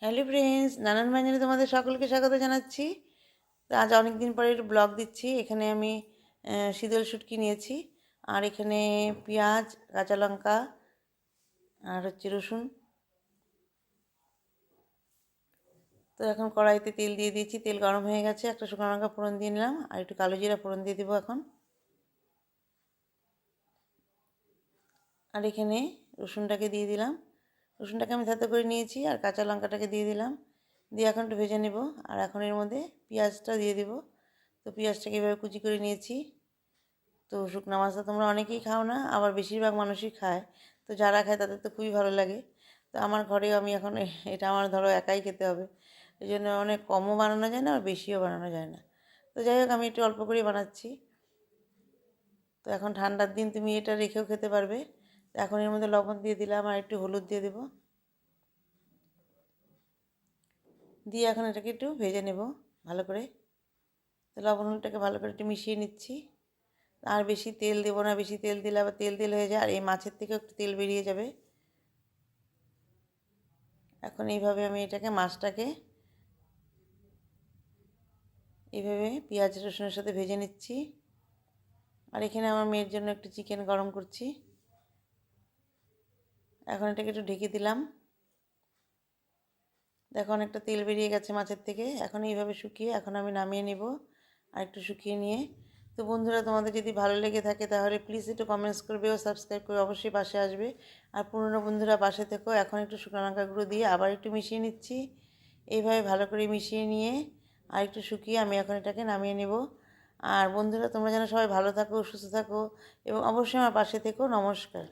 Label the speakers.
Speaker 1: Hello friends, নানান বাজারে তোমাদের সকলকে স্বাগত জানাচ্ছি। তো আজ অনেক দিন পরে একটু ব্লগ দিচ্ছি। এখানে আমি শীতল শুটকি নিয়েছি, আর এখানে পেঁয়াজ, কাঁচা লঙ্কা আর রসুন। তো এখন কড়াইতে তেল দিয়ে দিয়েছি, তেল গরম হয়ে গেছে। একটা শুকনো লঙ্কা ফোড়ন দিয়ে নিলাম, আর একটু কালো জিরা ফোড়ন দিয়ে দেবো এখন। আর এখানে রসুনটাকে দিয়ে দিলাম। রসুনটাকে আমি থেতো করে নিয়েছি, আর কাঁচা লঙ্কাটাকে দিয়ে দিলাম। দিয়ে এখন একটু ভেজে নেব। আর এখন এর মধ্যে পেঁয়াজটা দিয়ে দেবো। তো পেঁয়াজটাকে এভাবে কুচি করে নিয়েছি। তো শুকনো মাছটা তোমরা অনেকেই খাও না, আবার বেশিরভাগ মানুষই খায়। তো যারা খায় তাদের তো খুবই ভালো লাগে। তো আমার ঘরেও আমি এখন এটা আমার ধরো একাই খেতে হবে, এই জন্য অনেক কমও বানানো যায় না, আর বেশিও বানানো যায় না। তো যাই হোক, আমি একটু অল্প করেই বানাচ্ছি। তো এখন ঠান্ডার দিন তুমি এটা রেখেও খেতে পারবে। তো এখন এর মধ্যে লবণ দিয়ে দিলাম, আর একটু হলুদ দিয়ে দেবো। দিয়ে এখন এটাকে একটু ভেজে নেব ভালো করে। তো লবণ হলুদটাকে ভালো করে একটু মিশিয়ে নিচ্ছি। আর বেশি তেল দেবো না, বেশি তেল দিলে আবার তেল তেল হয়ে যায়, আর এই মাছের থেকেও একটু তেল বেরিয়ে যাবে। এখন এইভাবে আমি এটাকে মাছটাকে এইভাবে পেঁয়াজ রসুনের সাথে ভেজে নিচ্ছি। আর এখানে আমার মেয়ের জন্য একটু চিকেন গরম করছি। এখন এটাকে একটু ঢেকে দিলাম। দেখো অনেকটা তেল বেরিয়ে গেছে মাছের থেকে। এখন এইভাবে শুকিয়ে এখন আমি নামিয়ে নেব, আর একটু শুকিয়ে নিয়ে। তো বন্ধুরা, তোমাদের যদি ভালো লেগে থাকে তাহলে প্লিজ একটু কমেন্টস করবে ও সাবস্ক্রাইব করে অবশ্যই পাশে আসবে। আর পুরনো বন্ধুরা পাশে থেকো। এখন একটু শুকনো লঙ্কা গুঁড়ো দিয়ে আবার একটু মিশিয়ে নিচ্ছি। এইভাবে ভালো করে মিশিয়ে নিয়ে আর একটু শুকিয়ে আমি এখন এটাকে নামিয়ে নেব। আর বন্ধুরা, তোমরা যেন সবাই ভালো থাকো, সুস্থ থাকো, এবং অবশ্যই আমার পাশে থেকো। নমস্কার।